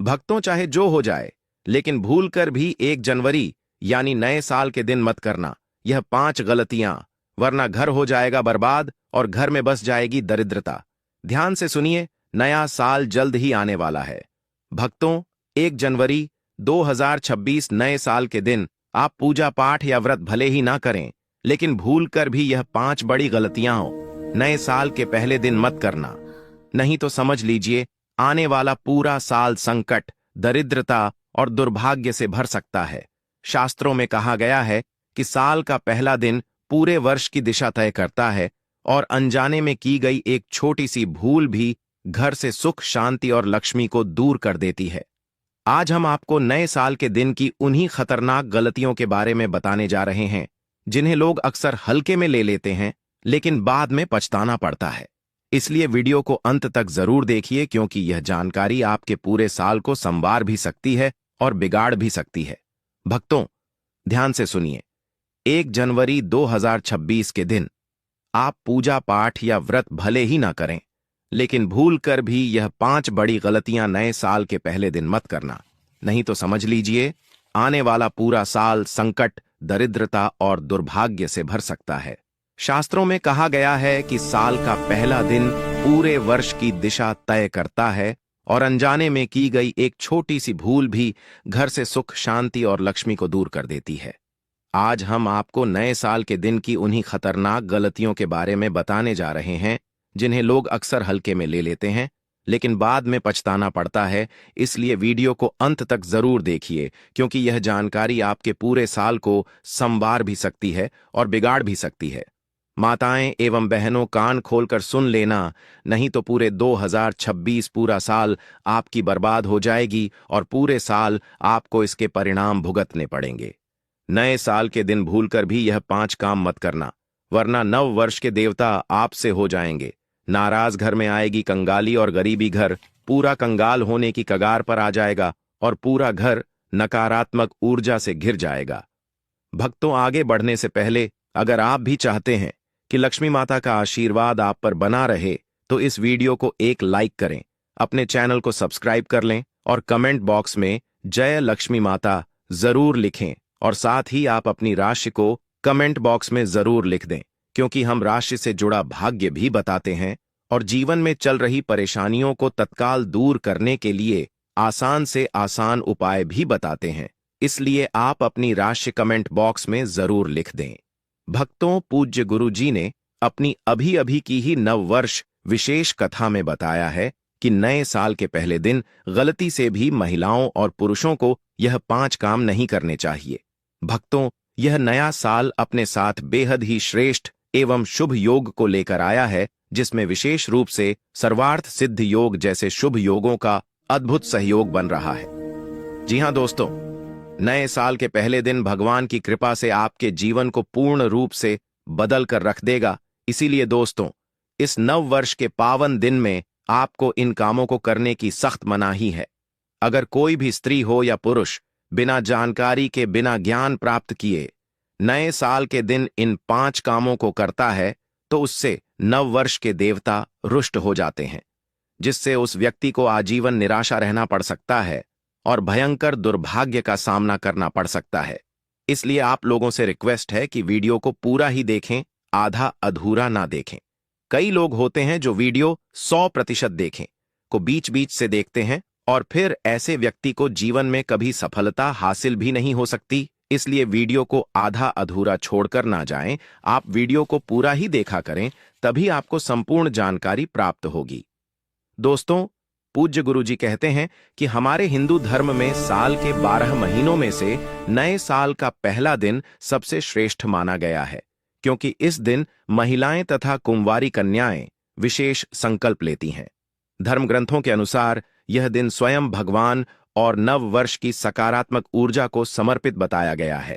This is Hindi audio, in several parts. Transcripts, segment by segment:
भक्तों, चाहे जो हो जाए, लेकिन भूल कर भी 1 जनवरी यानी नए साल के दिन मत करना यह 5 गलतियां, वरना घर हो जाएगा बर्बाद और घर में बस जाएगी दरिद्रता। ध्यान से सुनिए, नया साल जल्द ही आने वाला है। भक्तों, 1 जनवरी 2026 नए साल के दिन आप पूजा पाठ या व्रत भले ही ना करें, लेकिन भूल कर भी यह 5 बड़ी गलतियां नए साल के पहले दिन मत करना। नहीं तो समझ लीजिए, आने वाला पूरा साल संकट, दरिद्रता और दुर्भाग्य से भर सकता है। शास्त्रों में कहा गया है कि साल का पहला दिन पूरे वर्ष की दिशा तय करता है और अनजाने में की गई एक छोटी सी भूल भी घर से सुख, शांति और लक्ष्मी को दूर कर देती है। आज हम आपको नए साल के दिन की उन्हीं खतरनाक गलतियों के बारे में बताने जा रहे हैं जिन्हें लोग अक्सर हल्के में ले लेते हैं, लेकिन बाद में पछताना पड़ता है। इसलिए वीडियो को अंत तक जरूर देखिए, क्योंकि यह जानकारी आपके पूरे साल को संवार भी सकती है और बिगाड़ भी सकती है। भक्तों, ध्यान से सुनिए, 1 जनवरी 2026 के दिन आप पूजा पाठ या व्रत भले ही ना करें, लेकिन भूल कर भी यह 5 बड़ी गलतियां नए साल के पहले दिन मत करना। नहीं तो समझ लीजिए, आने वाला पूरा साल संकट, दरिद्रता और दुर्भाग्य से भर सकता है। शास्त्रों में कहा गया है कि साल का पहला दिन पूरे वर्ष की दिशा तय करता है और अनजाने में की गई एक छोटी सी भूल भी घर से सुख, शांति और लक्ष्मी को दूर कर देती है। आज हम आपको नए साल के दिन की उन्हीं खतरनाक गलतियों के बारे में बताने जा रहे हैं जिन्हें लोग अक्सर हल्के में ले लेते हैं, लेकिन बाद में पछताना पड़ता है। इसलिए वीडियो को अंत तक जरूर देखिए, क्योंकि यह जानकारी आपके पूरे साल को संवार भी सकती है और बिगाड़ भी सकती है। माताएं एवं बहनों, कान खोलकर सुन लेना, नहीं तो पूरे 2026 पूरा साल आपकी बर्बाद हो जाएगी और पूरे साल आपको इसके परिणाम भुगतने पड़ेंगे। नए साल के दिन भूलकर भी यह 5 काम मत करना, वरना नव वर्ष के देवता आपसे हो जाएंगे नाराज। घर में आएगी कंगाली और गरीबी, घर पूरा कंगाल होने की कगार पर आ जाएगा और पूरा घर नकारात्मक ऊर्जा से घिर जाएगा। भक्तों, आगे बढ़ने से पहले अगर आप भी चाहते हैं कि लक्ष्मी माता का आशीर्वाद आप पर बना रहे, तो इस वीडियो को एक लाइक करें, अपने चैनल को सब्सक्राइब कर लें और कमेंट बॉक्स में जय लक्ष्मी माता जरूर लिखें। और साथ ही आप अपनी राशि को कमेंट बॉक्स में जरूर लिख दें, क्योंकि हम राशि से जुड़ा भाग्य भी बताते हैं और जीवन में चल रही परेशानियों को तत्काल दूर करने के लिए आसान से आसान उपाय भी बताते हैं। इसलिए आप अपनी राशि कमेंट बॉक्स में जरूर लिख दें। भक्तों, पूज्य गुरु जी ने अपनी अभी अभी की ही नववर्ष विशेष कथा में बताया है कि नए साल के पहले दिन गलती से भी महिलाओं और पुरुषों को यह 5 काम नहीं करने चाहिए। भक्तों, यह नया साल अपने साथ बेहद ही श्रेष्ठ एवं शुभ योग को लेकर आया है, जिसमें विशेष रूप से सर्वार्थ सिद्ध योग जैसे शुभ योगों का अद्भुत सहयोग बन रहा है। जी हां दोस्तों, नए साल के पहले दिन भगवान की कृपा से आपके जीवन को पूर्ण रूप से बदल कर रख देगा। इसीलिए दोस्तों, इस नव वर्ष के पावन दिन में आपको इन कामों को करने की सख्त मनाही है। अगर कोई भी स्त्री हो या पुरुष बिना जानकारी के, बिना ज्ञान प्राप्त किए नए साल के दिन इन 5 कामों को करता है, तो उससे नव वर्ष के देवता रुष्ट हो जाते हैं, जिससे उस व्यक्ति को आजीवन निराशा रहना पड़ सकता है और भयंकर दुर्भाग्य का सामना करना पड़ सकता है। इसलिए आप लोगों से रिक्वेस्ट है कि वीडियो को पूरा ही देखें, आधा अधूरा ना देखें। कई लोग होते हैं जो वीडियो 100% देखें को बीच बीच से देखते हैं और फिर ऐसे व्यक्ति को जीवन में कभी सफलता हासिल भी नहीं हो सकती। इसलिए वीडियो को आधा अधूरा छोड़कर ना जाएं, आप वीडियो को पूरा ही देखा करें, तभी आपको संपूर्ण जानकारी प्राप्त होगी। दोस्तों, पूज्य गुरुजी कहते हैं कि हमारे हिंदू धर्म में साल के 12 महीनों में से नए साल का पहला दिन सबसे श्रेष्ठ माना गया है, क्योंकि इस दिन महिलाएं तथा कुंवारी कन्याएं विशेष संकल्प लेती हैं। धर्म ग्रंथों के अनुसार यह दिन स्वयं भगवान और नव वर्ष की सकारात्मक ऊर्जा को समर्पित बताया गया है।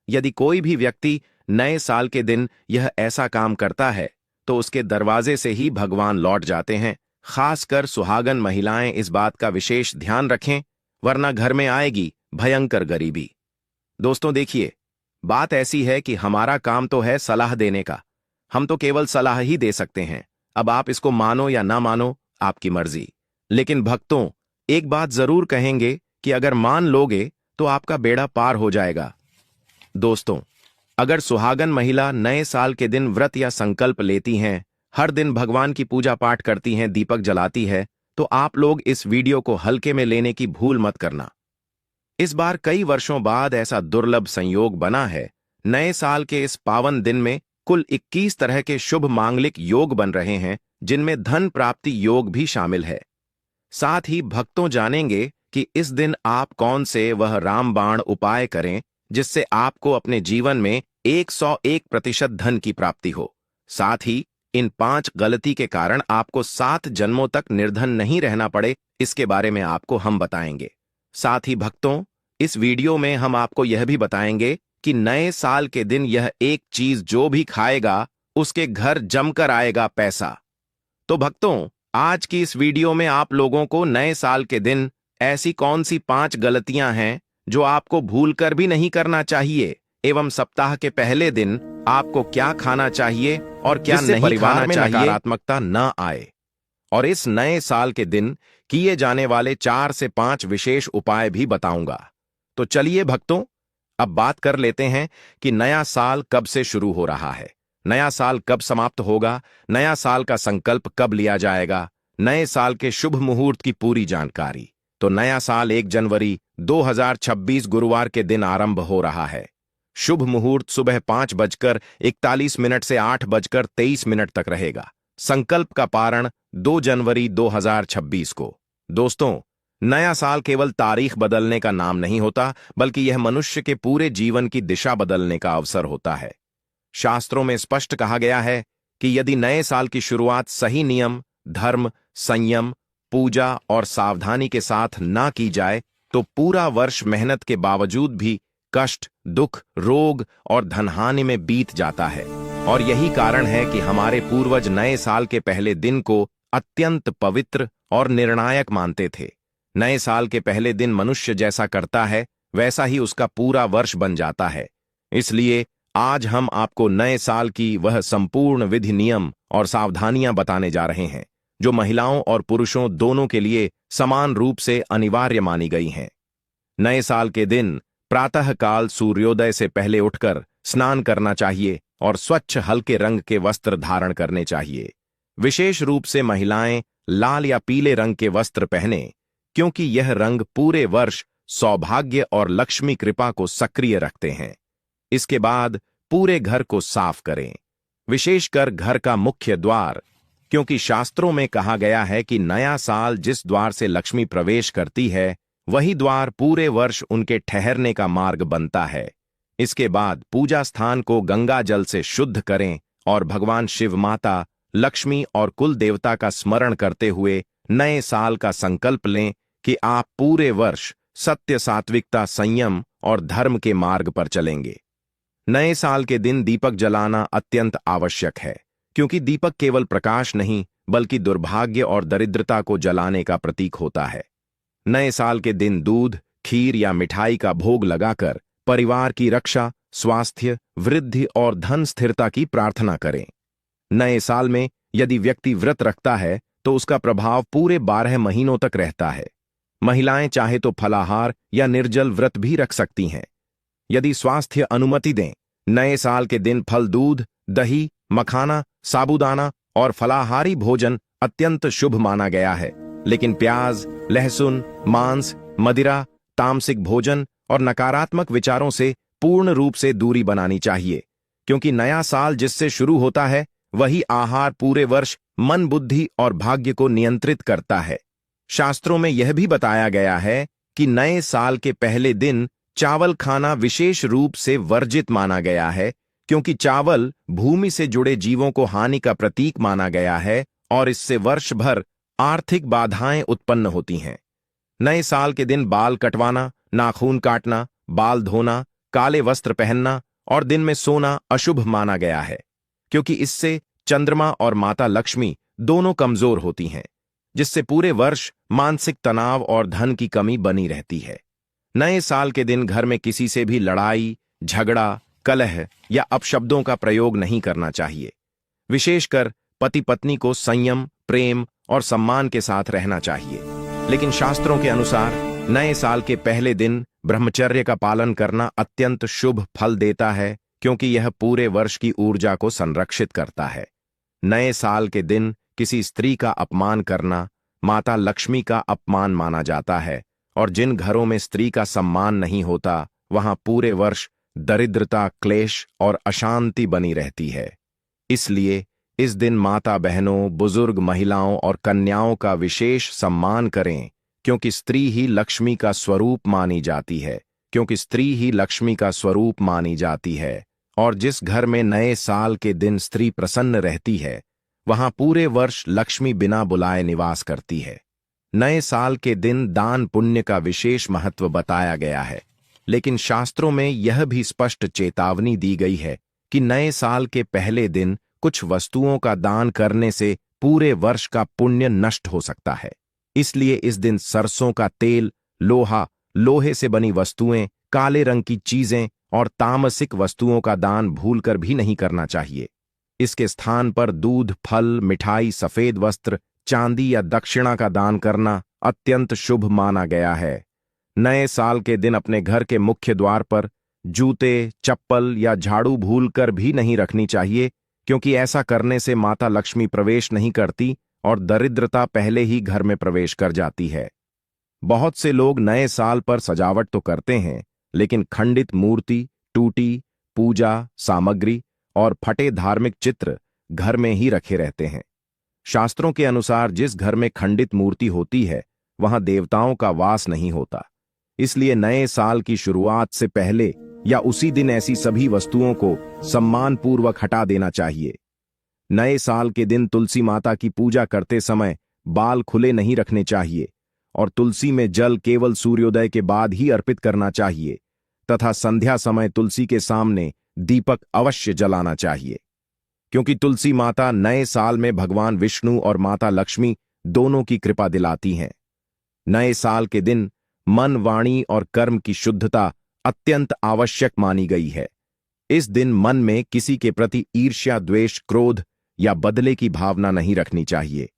यदि कोई भी व्यक्ति नए साल के दिन यह ऐसा काम करता है, तो उसके दरवाजे से ही भगवान लौट जाते हैं। खासकर सुहागन महिलाएं इस बात का विशेष ध्यान रखें, वरना घर में आएगी भयंकर गरीबी। दोस्तों देखिए, बात ऐसी है कि हमारा काम तो है सलाह देने का, हम तो केवल सलाह ही दे सकते हैं। अब आप इसको मानो या ना मानो, आपकी मर्जी। लेकिन भक्तों, एक बात जरूर कहेंगे कि अगर मान लोगे तो आपका बेड़ा पार हो जाएगा। दोस्तों, अगर सुहागन महिला नए साल के दिन व्रत या संकल्प लेती हैं, हर दिन भगवान की पूजा पाठ करती हैं, दीपक जलाती है, तो आप लोग इस वीडियो को हल्के में लेने की भूल मत करना। इस बार कई वर्षों बाद ऐसा दुर्लभ संयोग बना है। नए साल के इस पावन दिन में कुल 21 तरह के शुभ मांगलिक योग बन रहे हैं, जिनमें धन प्राप्ति योग भी शामिल है। साथ ही भक्तों जानेंगे कि इस दिन आप कौन से वह रामबाण उपाय करें जिससे आपको अपने जीवन में 101% धन की प्राप्ति हो। साथ ही इन 5 गलती के कारण आपको 7 जन्मों तक निर्धन नहीं रहना पड़े, इसके बारे में आपको हम बताएंगे। साथ ही भक्तों, इस वीडियो में हम आपको यह भी बताएंगे कि नए साल के दिन यह एक चीज जो भी खाएगा उसके घर जमकर आएगा पैसा। तो भक्तों, आज की इस वीडियो में आप लोगों को नए साल के दिन ऐसी कौन सी 5 गलतियां हैं जो आपको भूलकर भी नहीं करना चाहिए, एवं सप्ताह के पहले दिन आपको क्या खाना चाहिए और क्या नहीं खाना चाहिए, नकारात्मकता न आए। और इस नए साल के दिन किए जाने वाले 4 से 5 विशेष उपाय भी बताऊंगा। तो चलिए भक्तों, अब बात कर लेते हैं कि नया साल कब से शुरू हो रहा है, नया साल कब समाप्त होगा, नया साल का संकल्प कब लिया जाएगा, नए साल के शुभ मुहूर्त की पूरी जानकारी। तो नया साल 1 जनवरी 2026 गुरुवार के दिन आरंभ हो रहा है। शुभ मुहूर्त सुबह 5:41 से 8:23 तक रहेगा। संकल्प का पारण 2 जनवरी 2026 को। दोस्तों, नया साल केवल तारीख बदलने का नाम नहीं होता, बल्कि यह मनुष्य के पूरे जीवन की दिशा बदलने का अवसर होता है। शास्त्रों में स्पष्ट कहा गया है कि यदि नए साल की शुरुआत सही नियम, धर्म, संयम, पूजा और सावधानी के साथ ना की जाए तो पूरा वर्ष मेहनत के बावजूद भी कष्ट, दुख, रोग और धनहानि में बीत जाता है। और यही कारण है कि हमारे पूर्वज नए साल के पहले दिन को अत्यंत पवित्र और निर्णायक मानते थे। नए साल के पहले दिन मनुष्य जैसा करता है वैसा ही उसका पूरा वर्ष बन जाता है। इसलिए आज हम आपको नए साल की वह संपूर्ण विधि, नियम और सावधानियां बताने जा रहे हैं जो महिलाओं और पुरुषों दोनों के लिए समान रूप से अनिवार्य मानी गई हैं। नए साल के दिन प्रातःकाल सूर्योदय से पहले उठकर स्नान करना चाहिए और स्वच्छ हल्के रंग के वस्त्र धारण करने चाहिए। विशेष रूप से महिलाएं लाल या पीले रंग के वस्त्र पहने, क्योंकि यह रंग पूरे वर्ष सौभाग्य और लक्ष्मी कृपा को सक्रिय रखते हैं। इसके बाद पूरे घर को साफ करें, विशेषकर घर का मुख्य द्वार, क्योंकि शास्त्रों में कहा गया है कि नया साल जिस द्वार से लक्ष्मी प्रवेश करती है वही द्वार पूरे वर्ष उनके ठहरने का मार्ग बनता है। इसके बाद पूजा स्थान को गंगा जल से शुद्ध करें और भगवान शिव, माता लक्ष्मी और कुल देवता का स्मरण करते हुए नए साल का संकल्प लें कि आप पूरे वर्ष सत्य, सात्विकता, संयम और धर्म के मार्ग पर चलेंगे। नए साल के दिन दीपक जलाना अत्यंत आवश्यक है, क्योंकि दीपक केवल प्रकाश नहीं बल्कि दुर्भाग्य और दरिद्रता को जलाने का प्रतीक होता है। नए साल के दिन दूध, खीर या मिठाई का भोग लगाकर परिवार की रक्षा, स्वास्थ्य, वृद्धि और धन स्थिरता की प्रार्थना करें। नए साल में यदि व्यक्ति व्रत रखता है तो उसका प्रभाव पूरे 12 महीनों तक रहता है। महिलाएं चाहे तो फलाहार या निर्जल व्रत भी रख सकती हैं। यदि स्वास्थ्य अनुमति दें, नए साल के दिन फल, दूध, दही, मखाना, साबूदाना और फलाहारी भोजन अत्यंत शुभ माना गया है। लेकिन प्याज, लहसुन, मांस, मदिरा, तामसिक भोजन और नकारात्मक विचारों से पूर्ण रूप से दूरी बनानी चाहिए, क्योंकि नया साल जिससे शुरू होता है वही आहार पूरे वर्ष मन, बुद्धि और भाग्य को नियंत्रित करता है। शास्त्रों में यह भी बताया गया है कि नए साल के पहले दिन चावल खाना विशेष रूप से वर्जित माना गया है, क्योंकि चावल भूमि से जुड़े जीवों को हानि का प्रतीक माना गया है और इससे वर्ष भर आर्थिक बाधाएं उत्पन्न होती हैं। नए साल के दिन बाल कटवाना, नाखून काटना, बाल धोना, काले वस्त्र पहनना और दिन में सोना अशुभ माना गया है, क्योंकि इससे चंद्रमा और माता लक्ष्मी दोनों कमजोर होती हैं, जिससे पूरे वर्ष मानसिक तनाव और धन की कमी बनी रहती है। नए साल के दिन घर में किसी से भी लड़ाई, झगड़ा, कलह या अपशब्दों का प्रयोग नहीं करना चाहिए। विशेषकर पति पत्नी को संयम, प्रेम और सम्मान के साथ रहना चाहिए। लेकिन शास्त्रों के अनुसार नए साल के पहले दिन ब्रह्मचर्य का पालन करना अत्यंत शुभ फल देता है, क्योंकि यह पूरे वर्ष की ऊर्जा को संरक्षित करता है। नए साल के दिन किसी स्त्री का अपमान करना माता लक्ष्मी का अपमान माना जाता है, और जिन घरों में स्त्री का सम्मान नहीं होता वहां पूरे वर्ष दरिद्रता, क्लेश और अशांति बनी रहती है। इसलिए इस दिन माता बहनों, बुजुर्ग महिलाओं और कन्याओं का विशेष सम्मान करें, क्योंकि स्त्री ही लक्ष्मी का स्वरूप मानी जाती है और जिस घर में नए साल के दिन स्त्री प्रसन्न रहती है वहां पूरे वर्ष लक्ष्मी बिना बुलाए निवास करती है। नए साल के दिन दान पुण्य का विशेष महत्व बताया गया है, लेकिन शास्त्रों में यह भी स्पष्ट चेतावनी दी गई है कि नए साल के पहले दिन कुछ वस्तुओं का दान करने से पूरे वर्ष का पुण्य नष्ट हो सकता है। इसलिए इस दिन सरसों का तेल, लोहा, लोहे से बनी वस्तुएं, काले रंग की चीजें और तामसिक वस्तुओं का दान भूलकर भी नहीं करना चाहिए। इसके स्थान पर दूध, फल, मिठाई, सफेद वस्त्र, चांदी या दक्षिणा का दान करना अत्यंत शुभ माना गया है। नए साल के दिन अपने घर के मुख्य द्वार पर जूते, चप्पल या झाड़ू भूलकर भी नहीं रखनी चाहिए, क्योंकि ऐसा करने से माता लक्ष्मी प्रवेश नहीं करती और दरिद्रता पहले ही घर में प्रवेश कर जाती है। बहुत से लोग नए साल पर सजावट तो करते हैं, लेकिन खंडित मूर्ति, टूटी पूजा सामग्री और फटे धार्मिक चित्र घर में ही रखे रहते हैं। शास्त्रों के अनुसार जिस घर में खंडित मूर्ति होती है वहां देवताओं का वास नहीं होता। इसलिए नए साल की शुरुआत से पहले या उसी दिन ऐसी सभी वस्तुओं को सम्मानपूर्वक हटा देना चाहिए। नए साल के दिन तुलसी माता की पूजा करते समय बाल खुले नहीं रखने चाहिए और तुलसी में जल केवल सूर्योदय के बाद ही अर्पित करना चाहिए तथा संध्या समय तुलसी के सामने दीपक अवश्य जलाना चाहिए, क्योंकि तुलसी माता नए साल में भगवान विष्णु और माता लक्ष्मी दोनों की कृपा दिलाती हैं। नए साल के दिन मन, वाणी और कर्म की शुद्धता अत्यंत आवश्यक मानी गई है। इस दिन मन में किसी के प्रति ईर्ष्या, द्वेष, क्रोध या बदले की भावना नहीं रखनी चाहिए,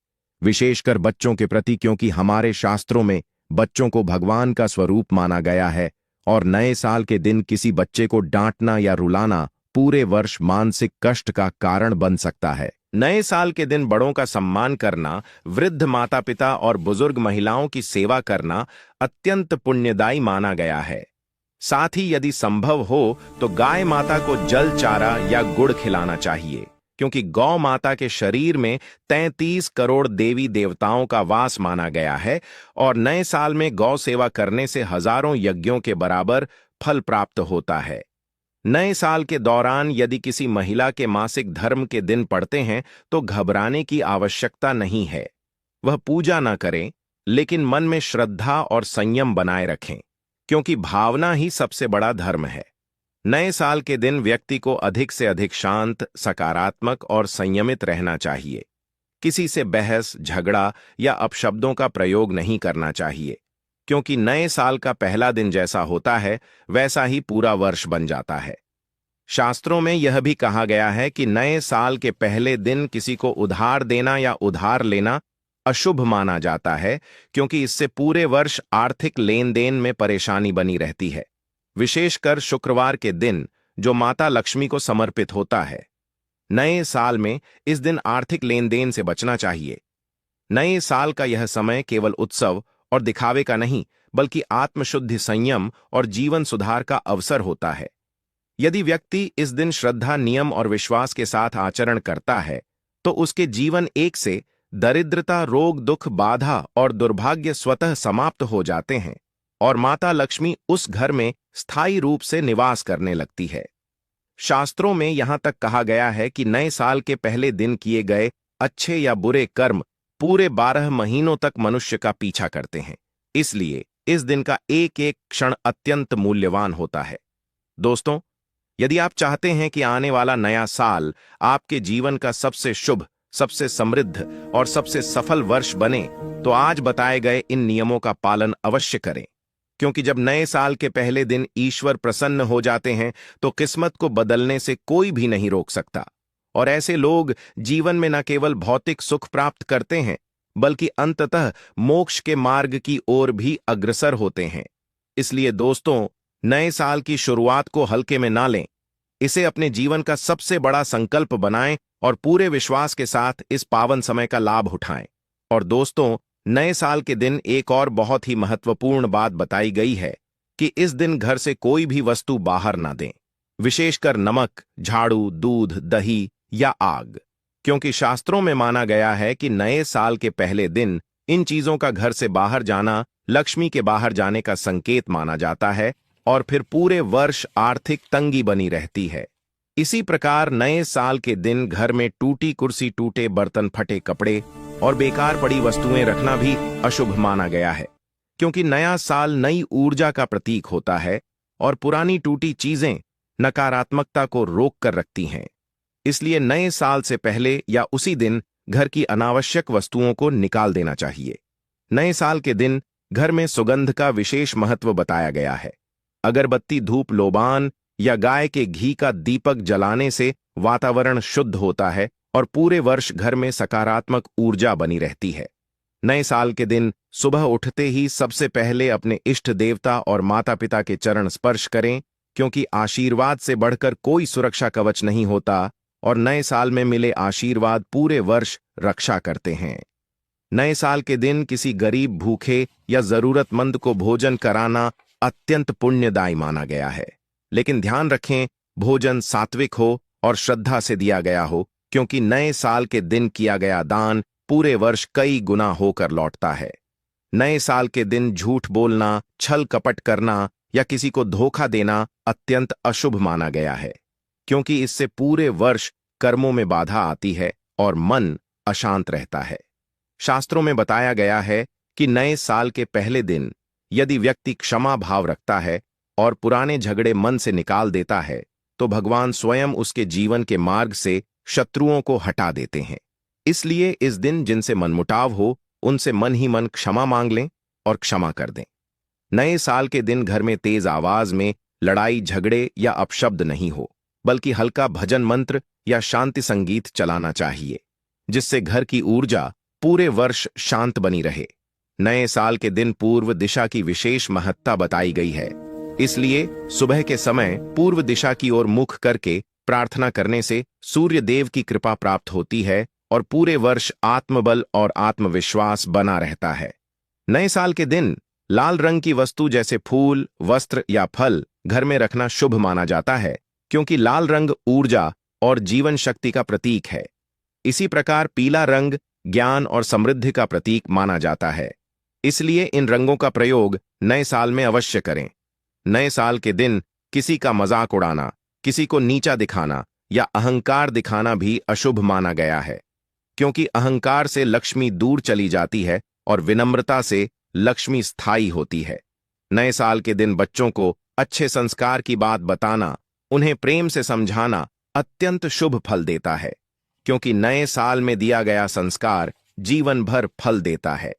विशेषकर बच्चों के प्रति, क्योंकि हमारे शास्त्रों में बच्चों को भगवान का स्वरूप माना गया है और नए साल के दिन किसी बच्चे को डांटना या रुलाना पूरे वर्ष मानसिक कष्ट का कारण बन सकता है। नए साल के दिन बड़ों का सम्मान करना, वृद्ध माता पिता और बुजुर्ग महिलाओं की सेवा करना अत्यंत पुण्यदायी माना गया है। साथ ही यदि संभव हो तो गाय माता को जल, चारा या गुड़ खिलाना चाहिए, क्योंकि गौ माता के शरीर में 33 करोड़ देवी देवताओं का वास माना गया है और नए साल में गौ सेवा करने से हजारों यज्ञों के बराबर फल प्राप्त होता है। नए साल के दौरान यदि किसी महिला के मासिक धर्म के दिन पड़ते हैं तो घबराने की आवश्यकता नहीं है। वह पूजा न करें, लेकिन मन में श्रद्धा और संयम बनाए रखें, क्योंकि भावना ही सबसे बड़ा धर्म है। नए साल के दिन व्यक्ति को अधिक से अधिक शांत, सकारात्मक और संयमित रहना चाहिए। किसी से बहस, झगड़ा या अपशब्दों का प्रयोग नहीं करना चाहिए, क्योंकि नए साल का पहला दिन जैसा होता है वैसा ही पूरा वर्ष बन जाता है। शास्त्रों में यह भी कहा गया है कि नए साल के पहले दिन किसी को उधार देना या उधार लेना अशुभ माना जाता है, क्योंकि इससे पूरे वर्ष आर्थिक लेन देन में परेशानी बनी रहती है, विशेषकर शुक्रवार के दिन जो माता लक्ष्मी को समर्पित होता है। नए साल में इस दिन आर्थिक लेन देन से बचना चाहिए। नए साल का यह समय केवल उत्सव और दिखावे का नहीं, बल्कि आत्मशुद्धि, संयम और जीवन सुधार का अवसर होता है। यदि व्यक्ति इस दिन श्रद्धा, नियम और विश्वास के साथ आचरण करता है तो उसके जीवन एक से दरिद्रता, रोग, दुख, बाधा और दुर्भाग्य स्वतः समाप्त हो जाते हैं और माता लक्ष्मी उस घर में स्थायी रूप से निवास करने लगती है। शास्त्रों में यहां तक कहा गया है कि नए साल के पहले दिन किए गए अच्छे या बुरे कर्म पूरे 12 महीनों तक मनुष्य का पीछा करते हैं। इसलिए इस दिन का एक एक क्षण अत्यंत मूल्यवान होता है। दोस्तों, यदि आप चाहते हैं कि आने वाला नया साल आपके जीवन का सबसे शुभ, सबसे समृद्ध और सबसे सफल वर्ष बने, तो आज बताए गए इन नियमों का पालन अवश्य करें, क्योंकि जब नए साल के पहले दिन ईश्वर प्रसन्न हो जाते हैं तो किस्मत को बदलने से कोई भी नहीं रोक सकता। और ऐसे लोग जीवन में न केवल भौतिक सुख प्राप्त करते हैं, बल्कि अंततः मोक्ष के मार्ग की ओर भी अग्रसर होते हैं। इसलिए दोस्तों, नए साल की शुरुआत को हल्के में ना लें। इसे अपने जीवन का सबसे बड़ा संकल्प बनाएं और पूरे विश्वास के साथ इस पावन समय का लाभ उठाएं। और दोस्तों, नए साल के दिन एक और बहुत ही महत्वपूर्ण बात बताई गई है कि इस दिन घर से कोई भी वस्तु बाहर ना दें, विशेषकर नमक, झाड़ू, दूध, दही या आग, क्योंकि शास्त्रों में माना गया है कि नए साल के पहले दिन इन चीजों का घर से बाहर जाना लक्ष्मी के बाहर जाने का संकेत माना जाता है और फिर पूरे वर्ष आर्थिक तंगी बनी रहती है। इसी प्रकार नए साल के दिन घर में टूटी कुर्सी, टूटे बर्तन, फटे कपड़े और बेकार पड़ी वस्तुएं रखना भी अशुभ माना गया है, क्योंकि नया साल नई ऊर्जा का प्रतीक होता है और पुरानी टूटी चीजें नकारात्मकता को रोक कर रखती हैं। इसलिए नए साल से पहले या उसी दिन घर की अनावश्यक वस्तुओं को निकाल देना चाहिए। नए साल के दिन घर में सुगंध का विशेष महत्व बताया गया है। अगरबत्ती, धूप, लोबान या गाय के घी का दीपक जलाने से वातावरण शुद्ध होता है और पूरे वर्ष घर में सकारात्मक ऊर्जा बनी रहती है। नए साल के दिन सुबह उठते ही सबसे पहले अपने इष्ट देवता और माता पिता के चरण स्पर्श करें, क्योंकि आशीर्वाद से बढ़कर कोई सुरक्षा कवच नहीं होता और नए साल में मिले आशीर्वाद पूरे वर्ष रक्षा करते हैं। नए साल के दिन किसी गरीब, भूखे या जरूरतमंद को भोजन कराना अत्यंत पुण्यदायी माना गया है। लेकिन ध्यान रखें, भोजन सात्विक हो और श्रद्धा से दिया गया हो, क्योंकि नए साल के दिन किया गया दान पूरे वर्ष कई गुना होकर लौटता है। नए साल के दिन झूठ बोलना, छल कपट करना या किसी को धोखा देना अत्यंत अशुभ माना गया है, क्योंकि इससे पूरे वर्ष कर्मों में बाधा आती है और मन अशांत रहता है। शास्त्रों में बताया गया है कि नए साल के पहले दिन यदि व्यक्ति क्षमा भाव रखता है और पुराने झगड़े मन से निकाल देता है, तो भगवान स्वयं उसके जीवन के मार्ग से शत्रुओं को हटा देते हैं। इसलिए इस दिन जिनसे मनमुटाव हो, उनसे मन ही मन क्षमा मांग लें और क्षमा कर दें। नए साल के दिन घर में तेज आवाज में लड़ाई, झगड़े या अपशब्द नहीं हो, बल्कि हल्का भजन मंत्र या शांति संगीत चलाना चाहिए, जिससे घर की ऊर्जा पूरे वर्ष शांत बनी रहे। नए साल के दिन पूर्व दिशा की विशेष महत्ता बताई गई है। इसलिए सुबह के समय पूर्व दिशा की ओर मुख करके प्रार्थना करने से सूर्य देव की कृपा प्राप्त होती है और पूरे वर्ष आत्मबल और आत्मविश्वास बना रहता है। नए साल के दिन लाल रंग की वस्तु जैसे फूल, वस्त्र या फल घर में रखना शुभ माना जाता है, क्योंकि लाल रंग ऊर्जा और जीवन शक्ति का प्रतीक है। इसी प्रकार पीला रंग ज्ञान और समृद्धि का प्रतीक माना जाता है। इसलिए इन रंगों का प्रयोग नए साल में अवश्य करें। नए साल के दिन किसी का मजाक उड़ाना, किसी को नीचा दिखाना या अहंकार दिखाना भी अशुभ माना गया है, क्योंकि अहंकार से लक्ष्मी दूर चली जाती है और विनम्रता से लक्ष्मी स्थायी होती है। नए साल के दिन बच्चों को अच्छे संस्कार की बात बताना, उन्हें प्रेम से समझाना अत्यंत शुभ फल देता है, क्योंकि नए साल में दिया गया संस्कार जीवन भर फल देता है।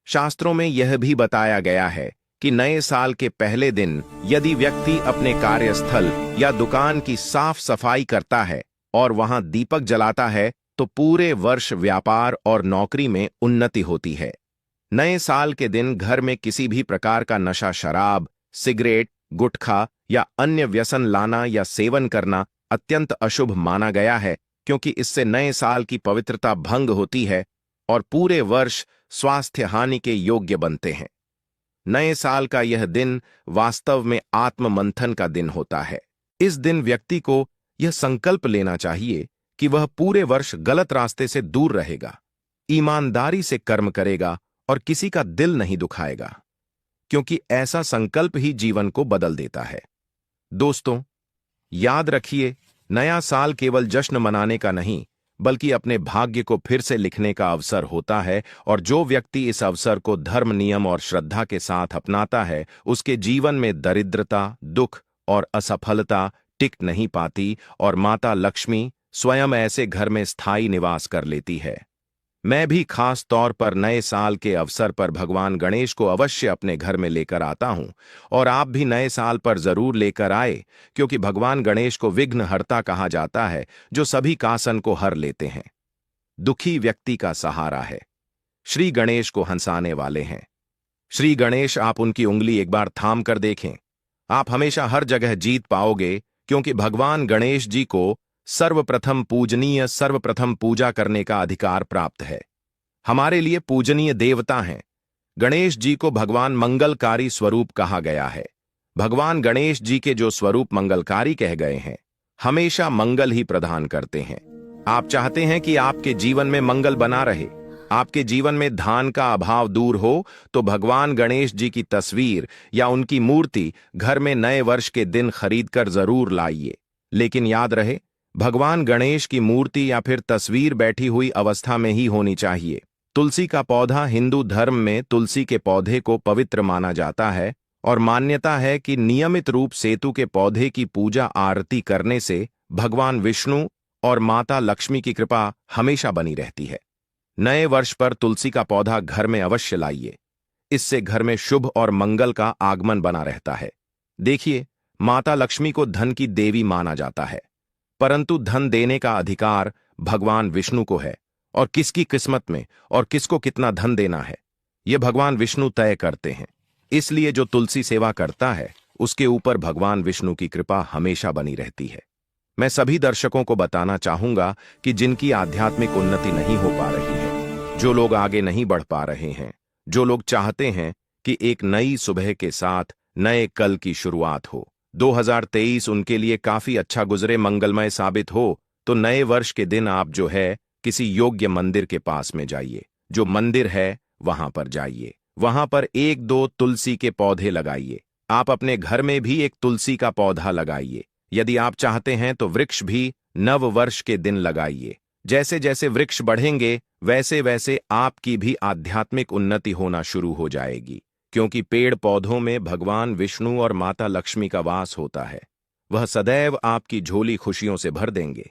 शास्त्रों में यह भी बताया गया है कि नए साल के पहले दिन यदि व्यक्ति अपने कार्यस्थल या दुकान की साफ सफाई करता है और वहां दीपक जलाता है, तो पूरे वर्ष व्यापार और नौकरी में उन्नति होती है। नए साल के दिन घर में किसी भी प्रकार का नशा, शराब, सिगरेट, गुटखा या अन्य व्यसन लाना या सेवन करना अत्यंत अशुभ माना गया है, क्योंकि इससे नए साल की पवित्रता भंग होती है और पूरे वर्ष स्वास्थ्य हानि के योग्य बनते हैं। नए साल का यह दिन वास्तव में आत्म मंथन का दिन होता है। इस दिन व्यक्ति को यह संकल्प लेना चाहिए कि वह पूरे वर्ष गलत रास्ते से दूर रहेगा, ईमानदारी से कर्म करेगा और किसी का दिल नहीं दुखाएगा, क्योंकि ऐसा संकल्प ही जीवन को बदल देता है। दोस्तों, याद रखिए, नया साल केवल जश्न मनाने का नहीं, बल्कि अपने भाग्य को फिर से लिखने का अवसर होता है और जो व्यक्ति इस अवसर को धर्म, नियम और श्रद्धा के साथ अपनाता है, उसके जीवन में दरिद्रता, दुख और असफलता टिक नहीं पाती और माता लक्ष्मी स्वयं ऐसे घर में स्थायी निवास कर लेती है। मैं भी खास तौर पर नए साल के अवसर पर भगवान गणेश को अवश्य अपने घर में लेकर आता हूं और आप भी नए साल पर जरूर लेकर आए, क्योंकि भगवान गणेश को विघ्नहर्ता कहा जाता है, जो सभी कासन को हर लेते हैं, दुखी व्यक्ति का सहारा है। श्री गणेश को हंसाने वाले हैं। श्री गणेश, आप उनकी उंगली एक बार थाम कर देखें। आप हमेशा हर जगह जीत पाओगे, क्योंकि भगवान गणेश जी को सर्वप्रथम पूजनीय, सर्वप्रथम पूजा करने का अधिकार प्राप्त है। हमारे लिए पूजनीय देवता हैं। गणेश जी को भगवान मंगलकारी स्वरूप कहा गया है। भगवान गणेश जी के जो स्वरूप मंगलकारी कह गए हैं, हमेशा मंगल ही प्रदान करते हैं। आप चाहते हैं कि आपके जीवन में मंगल बना रहे, आपके जीवन में धान का अभाव दूर हो, तो भगवान गणेश जी की तस्वीर या उनकी मूर्ति घर में नए वर्ष के दिन खरीदकर जरूर लाइए। लेकिन याद रहे, भगवान गणेश की मूर्ति या फिर तस्वीर बैठी हुई अवस्था में ही होनी चाहिए। तुलसी का पौधा, हिंदू धर्म में तुलसी के पौधे को पवित्र माना जाता है और मान्यता है कि नियमित रूप सेतु के पौधे की पूजा आरती करने से भगवान विष्णु और माता लक्ष्मी की कृपा हमेशा बनी रहती है। नए वर्ष पर तुलसी का पौधा घर में अवश्य लाइए। इससे घर में शुभ और मंगल का आगमन बना रहता है। देखिए, माता लक्ष्मी को धन की देवी माना जाता है, परंतु धन देने का अधिकार भगवान विष्णु को है, और किसकी किस्मत में और किसको कितना धन देना है, यह भगवान विष्णु तय करते हैं। इसलिए जो तुलसी सेवा करता है, उसके ऊपर भगवान विष्णु की कृपा हमेशा बनी रहती है। मैं सभी दर्शकों को बताना चाहूंगा कि जिनकी आध्यात्मिक उन्नति नहीं हो पा रही है, जो लोग आगे नहीं बढ़ पा रहे हैं, जो लोग चाहते हैं कि एक नई सुबह के साथ नए कल की शुरुआत हो, 2023 उनके लिए काफी अच्छा गुजरे, मंगलमय साबित हो, तो नए वर्ष के दिन आप जो है किसी योग्य मंदिर के पास में जाइए। जो मंदिर है वहां पर जाइए, वहां पर 1-2 तुलसी के पौधे लगाइए। आप अपने घर में भी एक तुलसी का पौधा लगाइए। यदि आप चाहते हैं तो वृक्ष भी नव वर्ष के दिन लगाइए। जैसे जैसे वृक्ष बढ़ेंगे, वैसे वैसे आपकी भी आध्यात्मिक उन्नति होना शुरू हो जाएगी, क्योंकि पेड़ पौधों में भगवान विष्णु और माता लक्ष्मी का वास होता है। वह सदैव आपकी झोली खुशियों से भर देंगे।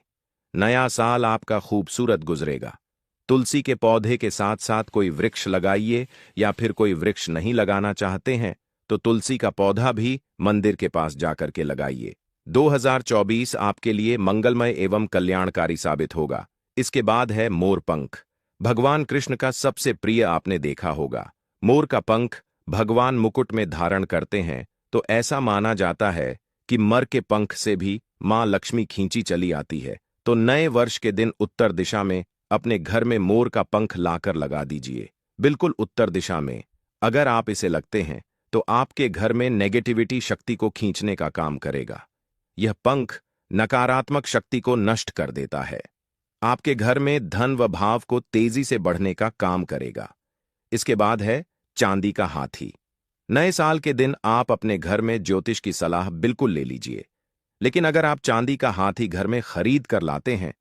नया साल आपका खूबसूरत गुजरेगा। तुलसी के पौधे के साथ साथ कोई वृक्ष लगाइए, या फिर कोई वृक्ष नहीं लगाना चाहते हैं तो तुलसी का पौधा भी मंदिर के पास जाकर के लगाइए। 2024 आपके लिए मंगलमय एवं कल्याणकारी साबित होगा। इसके बाद है मोर पंख। भगवान कृष्ण का सबसे प्रिय आपने देखा होगा। मोर का पंख भगवान मुकुट में धारण करते हैं, तो ऐसा माना जाता है कि मर के पंख से भी मां लक्ष्मी खींची चली आती है। तो नए वर्ष के दिन उत्तर दिशा में अपने घर में मोर का पंख लाकर लगा दीजिए, बिल्कुल उत्तर दिशा में। अगर आप इसे लगते हैं तो आपके घर में नेगेटिविटी शक्ति को खींचने का काम करेगा। यह पंख नकारात्मक शक्ति को नष्ट कर देता है। आपके घर में धन व भाव को तेजी से बढ़ने का काम करेगा। इसके बाद है चांदी का हाथी। नए साल के दिन आप अपने घर में ज्योतिष की सलाह बिल्कुल ले लीजिए, लेकिन अगर आप चांदी का हाथी घर में खरीद कर लाते हैं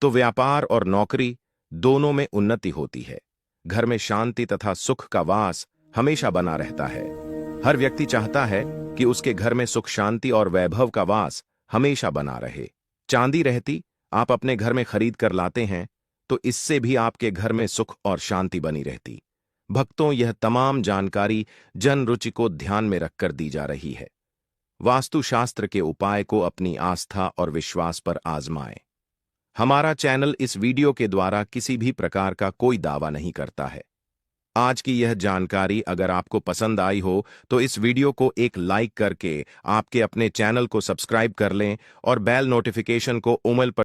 तो व्यापार और नौकरी दोनों में उन्नति होती है। घर में शांति तथा सुख का वास हमेशा बना रहता है। हर व्यक्ति चाहता है कि उसके घर में सुख, शांति और वैभव का वास हमेशा बना रहे। चांदी रहती आप अपने घर में खरीद कर लाते हैं तो इससे भी आपके घर में सुख और शांति बनी रहती। भक्तों, यह तमाम जानकारी जन रुचि को ध्यान में रखकर दी जा रही है। वास्तुशास्त्र के उपाय को अपनी आस्था और विश्वास पर आजमाएं। हमारा चैनल इस वीडियो के द्वारा किसी भी प्रकार का कोई दावा नहीं करता है। आज की यह जानकारी अगर आपको पसंद आई हो तो इस वीडियो को एक लाइक करके आपके अपने चैनल को सब्सक्राइब कर लें और बेल नोटिफिकेशन को उमल पर